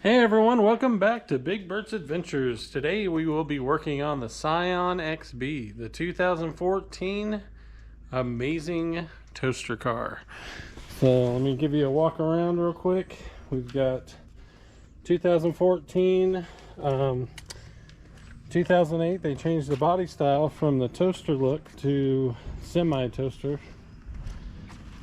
Hey everyone, welcome back to Big Bert's Adventures. Today we will be working on the Scion Xb, the 2014 amazing toaster car. So let me give you a walk around real quick. We've got 2014, 2008 they changed the body style from the toaster look to semi-toaster.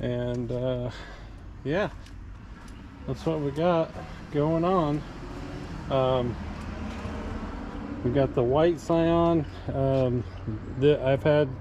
And yeah, that's what we got going on. We got the white Scion.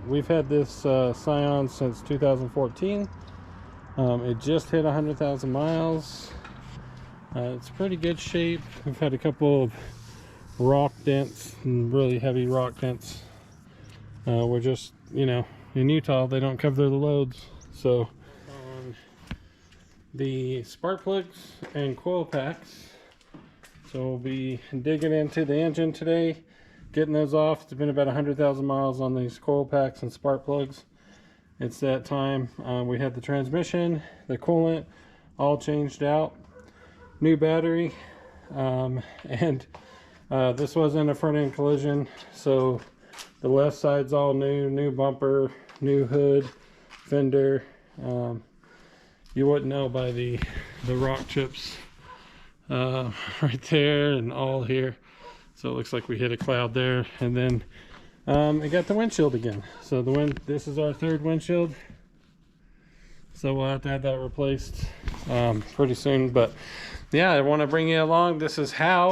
We've had this Scion since 2014. It just hit 100,000 miles. It's pretty good shape. We've had a couple of rock dents, and really heavy rock dents. We're just, in Utah they don't cover the loads, so the spark plugs and coil packs. So we'll be digging into the engine today, getting those off. It's been about 100,000 miles on these coil packs and spark plugs. It's that time. We had the transmission, the coolant all changed out, new battery, and this wasn't a front end collision, so the left side's all new bumper, new hood, fender. You wouldn't know by the rock chips right there and all here. So it looks like we hit a cloud there. And then it got the windshield again. So this is our third windshield. So we'll have to have that replaced pretty soon. But yeah, I want to bring you along. This is going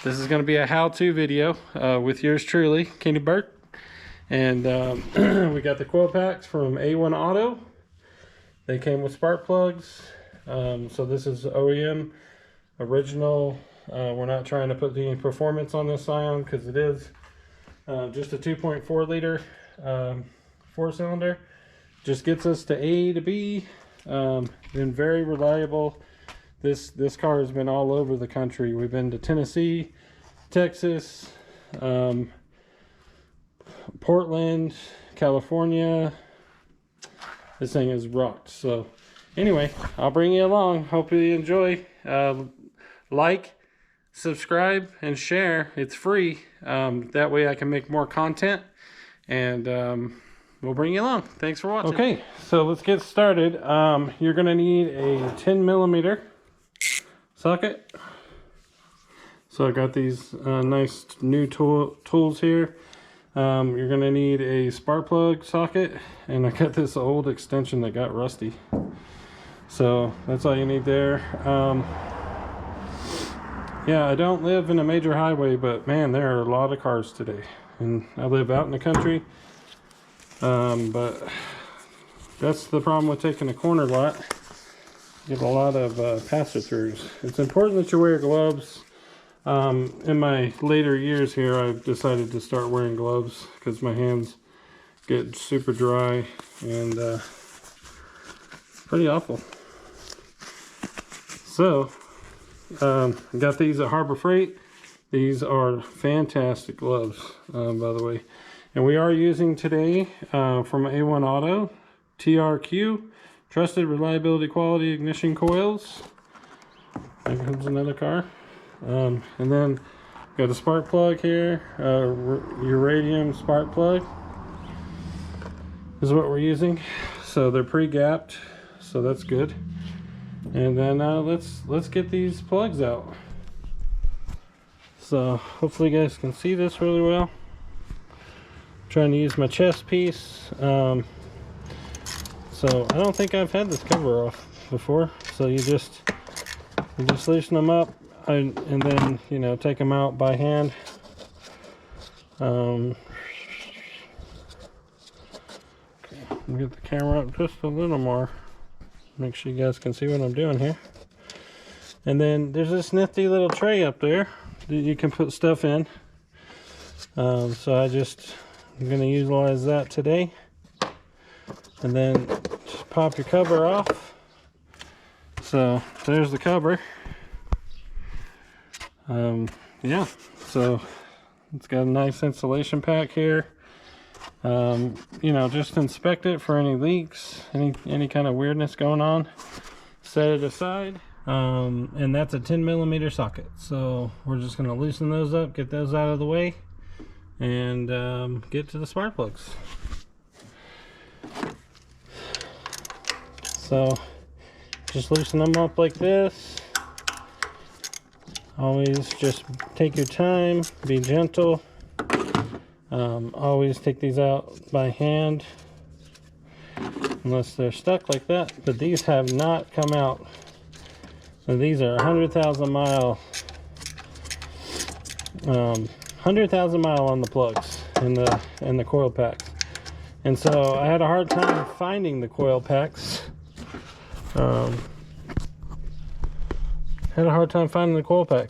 to be a how-to video with yours truly, Kenny Burt. And we got the coil packs from A1 Auto. They came with spark plugs. So this is OEM original. We're not trying to put any performance on this Scion because it is just a 2.4 liter 4-cylinder. Just gets us to A to B. Been very reliable. This car has been all over the country. We've been to Tennessee, Texas, Portland, California. This thing is rocked. So anyway, I'll bring you along. Hope you enjoy. Like, subscribe, and share. It's free. That way I can make more content, and we'll bring you along. Thanks for watching. Okay, so let's get started. You're gonna need a 10mm socket. So I got these nice new tools here. You're gonna need a spark plug socket, and I got this old extension that got rusty. So that's all you need there. Yeah, I don't live in a major highway, but man, there are a lot of cars today, and I live out in the country. But that's the problem with taking a corner lot. You get a lot of pass-throughs. It's important that you wear gloves. In my later years here, I've decided to start wearing gloves because my hands get super dry and pretty awful. So I got these at Harbor Freight. These are fantastic gloves, by the way. And we are using today from A1 Auto, TRQ, Trusted Reliability Quality Ignition Coils. There comes another car. And then got a spark plug here, uranium spark plug is what we're using. So they're pre-gapped, so that's good. And then let's get these plugs out. So hopefully you guys can see this really well. I'm trying to use my chest piece. So I don't think I've had this cover off before. So you just loosen them up. And then, take them out by hand. Okay, get the camera up just a little more. Make sure you guys can see what I'm doing here. And then there's this nifty little tray up there that you can put stuff in. So I'm going to utilize that today. And then just pop your cover off. So there's the cover. Yeah, so it's got a nice insulation pack here. Just inspect it for any leaks, any kind of weirdness going on. Set it aside. and that's a 10mm socket. So we're just going to loosen those up, get those out of the way, and get to the spark plugs. So just loosen them up like this. Always just take your time, be gentle. Always take these out by hand unless they're stuck like that, but these have not come out. So these are 100,000 mile on the plugs in the coil packs. And so I had a hard time finding the coil packs.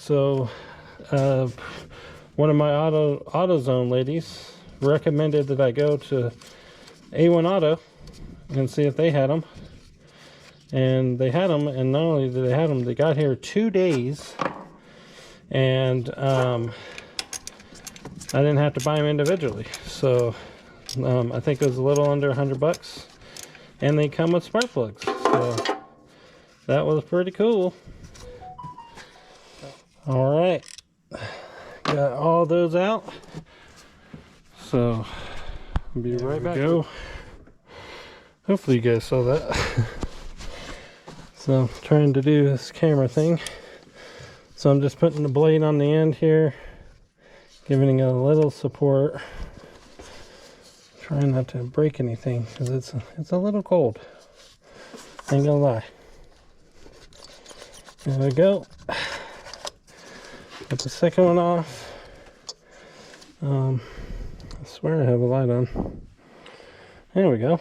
So one of my AutoZone ladies recommended that I go to A1 Auto and see if they had them. And they had them, and not only did they have them, they got here 2 days, and I didn't have to buy them individually. So I think it was a little under $100, and they come with spark plugs. So that was pretty cool. All right, got all those out. So I'll be right back. Go. Hopefully you guys saw that. So I'm trying to do this camera thing. So I'm just putting the blade on the end here, giving it a little support. Trying not to break anything because it's a little cold. Ain't gonna lie. There we go. Got the second one off. I swear I have a light on. There we go.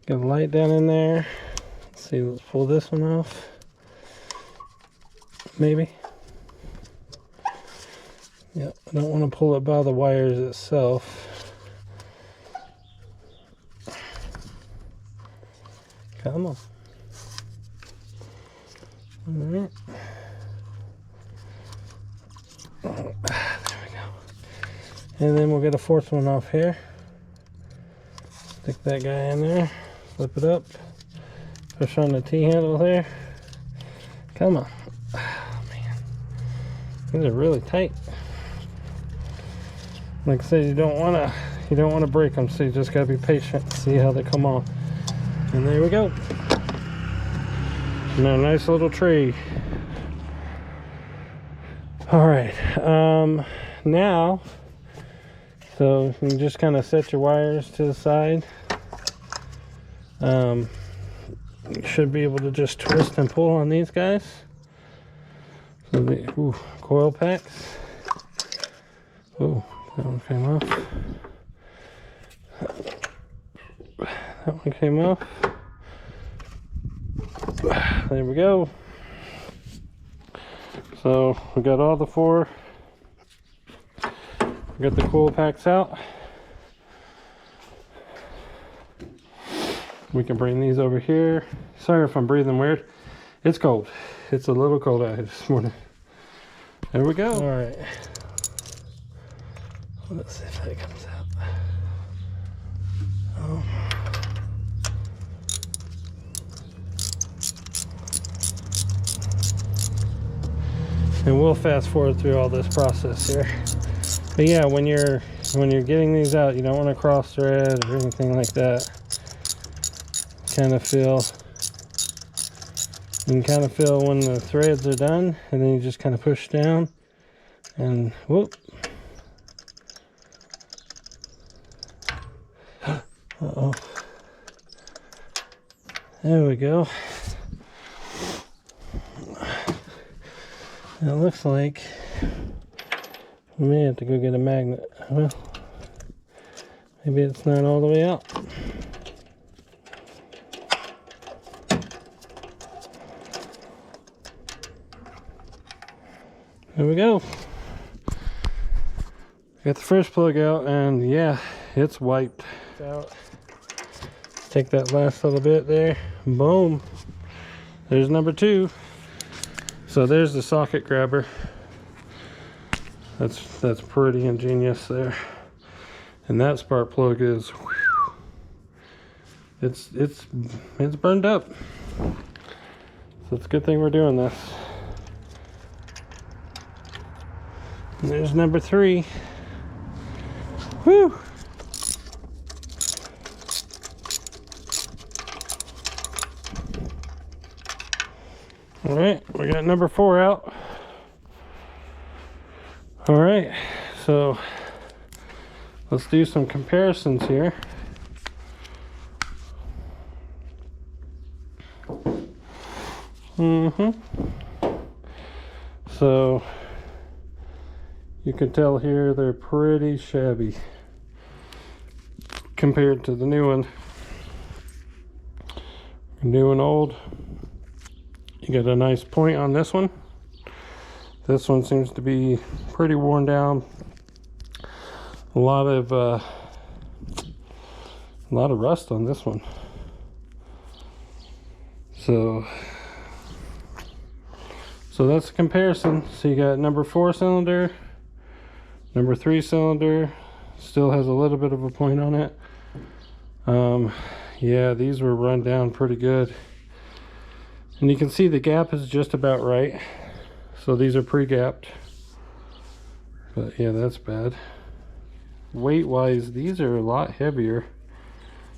Got a light down in there. Let's see, let's pull this one off. Maybe. Yep, I don't want to pull it by the wires itself. Come on. Alright. There we go. And then we'll get a fourth one off here. Stick that guy in there. Flip it up. Push on the T-handle there. Come on. Oh, man. These are really tight. Like I said, you don't want to break them, so you just gotta be patient. See how they come off. And there we go. Now, nice little tree. All right. Now, so you just kind of set your wires to the side. You should be able to just twist and pull on these guys. So the coil packs. Oh, that one came off. That one came off. There we go. So we got all the four. We got the coil packs out. We can bring these over here. Sorry if I'm breathing weird. It's cold. It's a little cold out here this morning. There we go. All right. Let's see if that comes out. And we'll fast forward through all this process here. But yeah, when you're getting these out, you don't want to cross thread or anything like that. You can kind of feel when the threads are done, and then you just kind of push down and whoop. Uh-oh. There we go. It looks like we may have to go get a magnet. Well, maybe it's not all the way out. There we go. Got the first plug out, and yeah, it's wiped out. Take that last little bit there. Boom. There's number two. So there's the socket grabber. That's pretty ingenious there. And that spark plug is, whew, it's burned up. So it's a good thing we're doing this. And there's number 3. Whew! Alright, we got number 4 out. Alright, so let's do some comparisons here. So you can tell here they're pretty shabby compared to the new one. New and old. You got a nice point on this one. This one seems to be pretty worn down. A lot of rust on this one. So that's a comparison. So you got number 4 cylinder, number 3 cylinder, still has a little bit of a point on it. Yeah, these were run down pretty good. And you can see the gap is just about right. So these are pre-gapped. But yeah, that's bad. Weight wise, these are a lot heavier.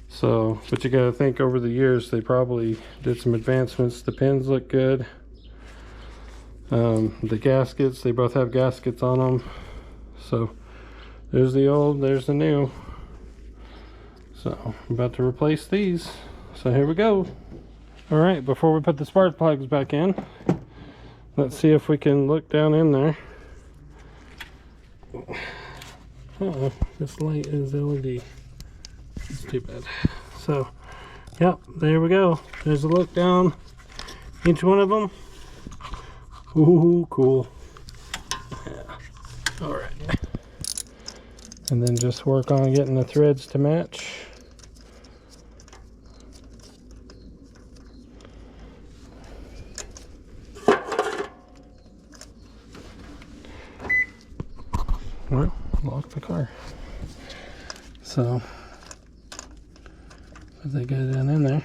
So, but you gotta think over the years they probably did some advancements. The pins look good. The gaskets, they both have gaskets on them. So there's the old, there's the new. So I'm about to replace these. So here we go. All right, before we put the spark plugs back in, let's see if we can look down in there. Uh-oh, this light is LED. It's too bad. So, yep, there we go. There's a look down each one of them. Ooh, cool. Yeah. All right. And then just work on getting the threads to match. Well, lock the car. So, put that guy down in there.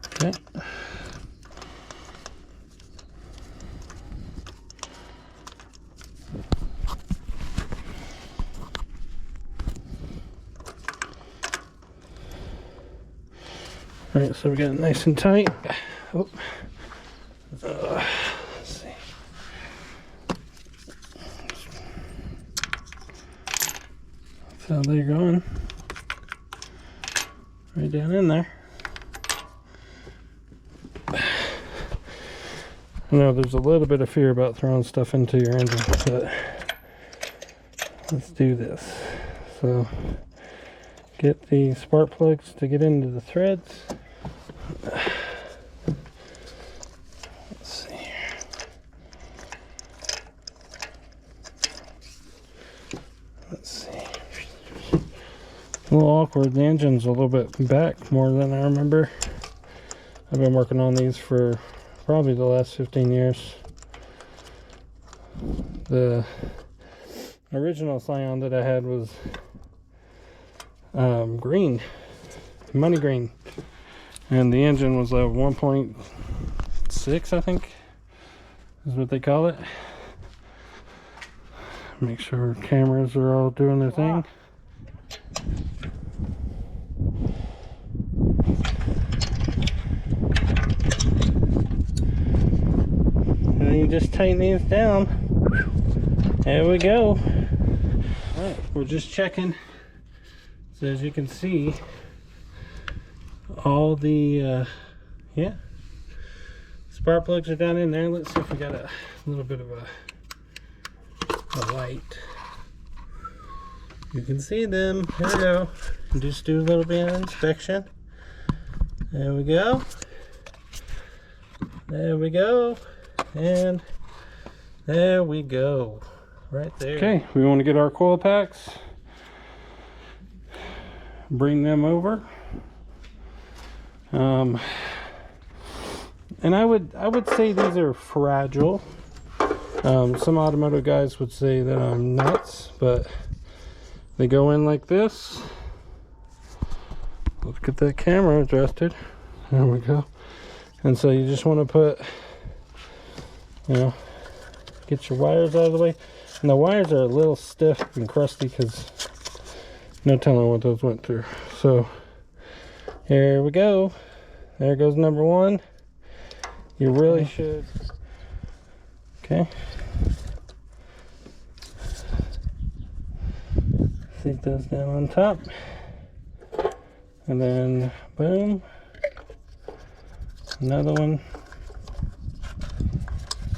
Okay. All right, so we got it nice and tight. Oh. Let's see. So they're going right down in there. I know there's a little bit of fear about throwing stuff into your engine, but let's do this. So get the spark plugs to get into the threads. Let's see here. Let's see. A little awkward. The engine's a little bit back more than I remember. I've been working on these for probably the last 15 years. The original Scion that I had was green, money green. And the engine was a 1.6, I think, is what they call it. Make sure cameras are all doing their thing. And then you just tighten these down. There we go. All right, we're just checking. So as you can see, all the yeah, spark plugs are down in there. Let's see if we got a little bit of a light. You can see them. Here we go. Just do a little bit of inspection. There we go. There we go. And there we go. Right there. Okay, we want to get our coil packs. Bring them over. And I would say these are fragile. Some automotive guys would say that I'm nuts, but they go in like this. Let's get that camera adjusted. There we go. And so you just want to put, you know, get your wires out of the way. And the wires are a little stiff and crusty because no telling what those went through. So here we go. There goes number one. You really should. Okay. Sink those down on top. And then boom. Another one.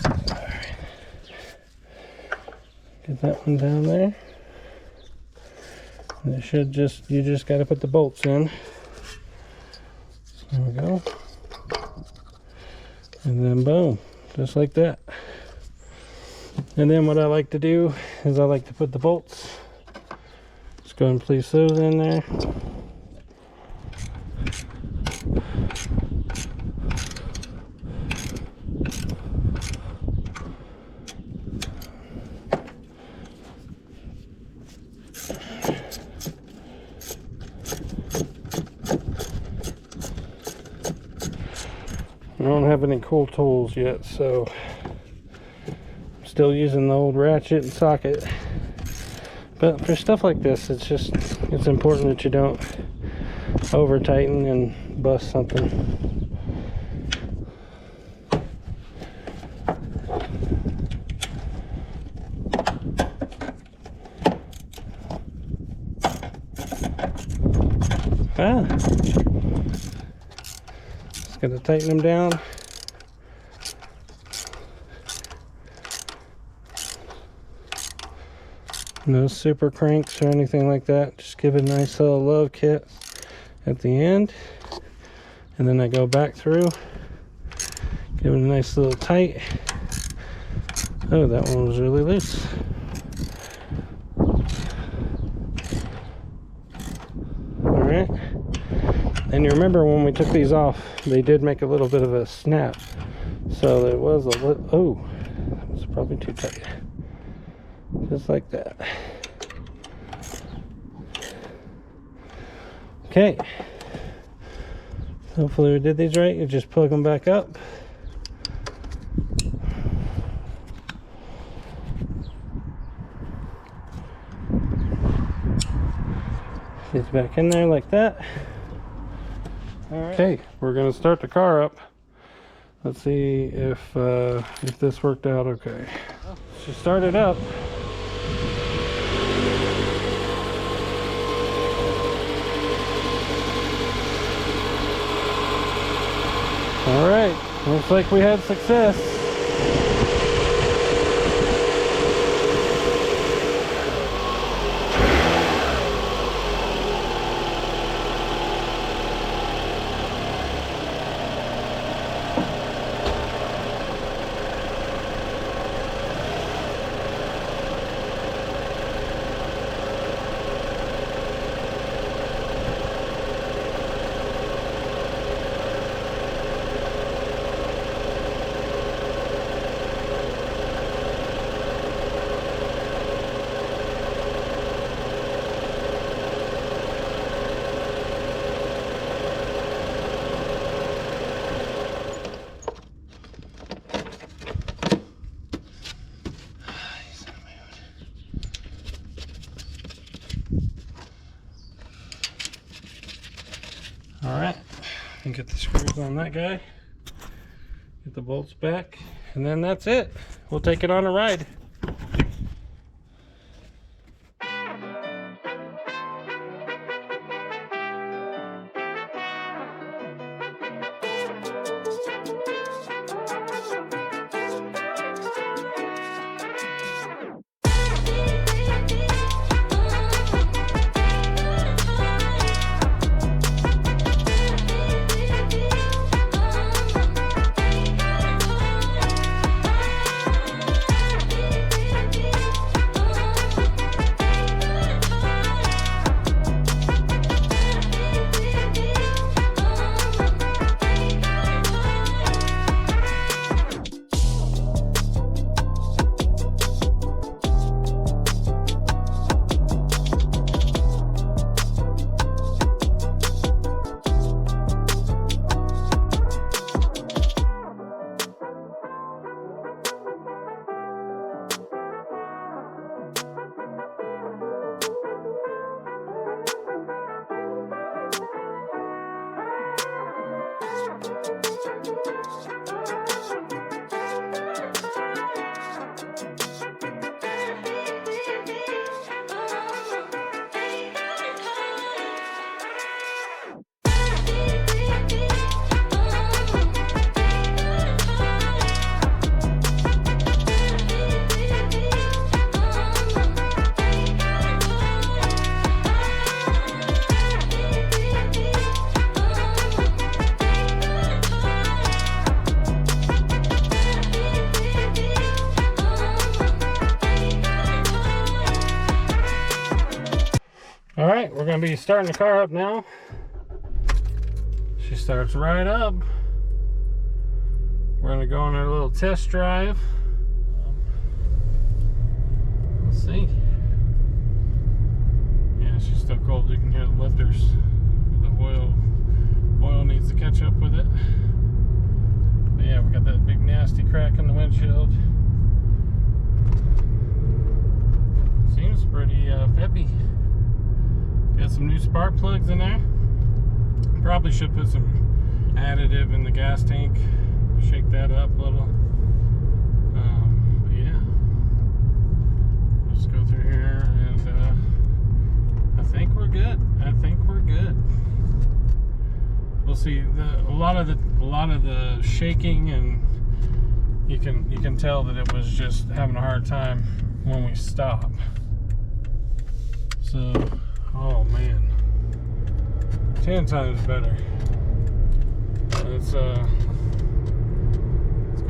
Alright. Get that one down there. And it should just, you just got to put the bolts in. There we go. And then boom, just like that. And then what I like to do is I like to put the bolts. Just go and place those in there. I don't have any cool tools yet, so I'm still using the old ratchet and socket. But for stuff like this, it's important that you don't over tighten and bust something. Just gotta tighten them down. No super cranks or anything like that. Just give it a nice little love kit at the end. And then I go back through. Give it a nice little tight. Oh, that one was really loose. Alright. And you remember when we took these off, they did make a little bit of a snap. So there was a little, oh, that was probably too tight. Just like that. Okay. Hopefully we did these right. You just plug them back up. It's back in there like that. All right. Okay, we're gonna start the car up. Let's see if this worked out okay. She started up. All right, looks like we had success. Alright, and get the screws on that guy, get the bolts back, and then that's it. We'll take it on a ride. All right, we're gonna be starting the car up now. She starts right up. We're gonna go on our little test drive. Let's see. Yeah, she's still cold. You can hear the lifters. The oil needs to catch up with it. But yeah, we got that big nasty crack in the windshield. Seems pretty peppy. Got some new spark plugs in there. Probably should put some additive in the gas tank. Shake that up a little. But yeah, let's go through here, and I think we're good. I think we're good. We'll see. A lot of the shaking, and you can tell that it was just having a hard time when we stop. So, oh man, 10 times better. Let's go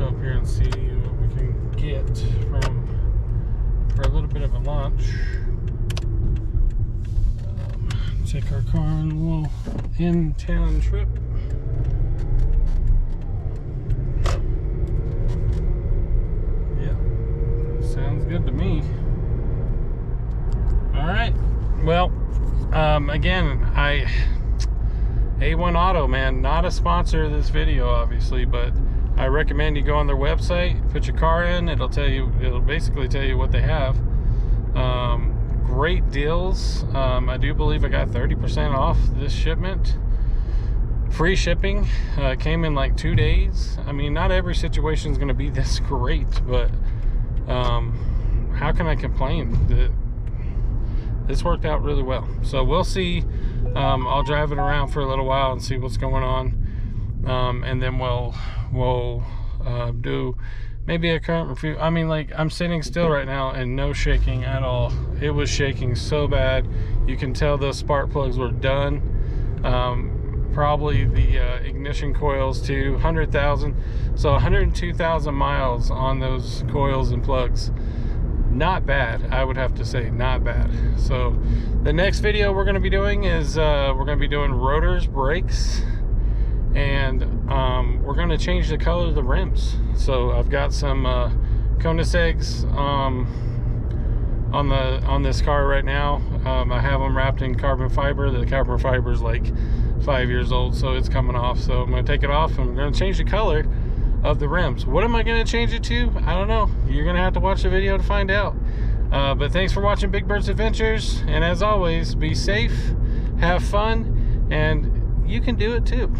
up here and see what we can get for a little bit of a lunch. Take our car on a little in-town trip. Yeah, sounds good to me. All right. Well, again, A1 Auto, man, not a sponsor of this video, obviously, but I recommend you go on their website, put your car in. It'll basically tell you what they have. Great deals. I do believe I got 30% off this shipment. Free shipping. Came in like 2 days. I mean, not every situation is going to be this great, but how can I complain? This worked out really well. So we'll see. I'll drive it around for a little while and see what's going on, and then we'll do maybe a current review. I mean, like, I'm sitting still right now and no shaking at all. It was shaking so bad. You can tell those spark plugs were done. Probably the ignition coils too. 100,000, so 102,000 miles on those coils and plugs. Not bad, I would have to say, not bad. So the next video we're going to be doing is we're going to be doing rotors, brakes, and we're going to change the color of the rims. So I've got some Koenigseggs on this car right now. I have them wrapped in carbon fiber. The carbon fiber is like 5 years old, so it's coming off. So I'm going to take it off and we're going to change the color of the rims. What am I going to change it to? I don't know. You're going to have to watch the video to find out. But thanks for watching Big Bird's Adventures, and as always, be safe, have fun, and you can do it too.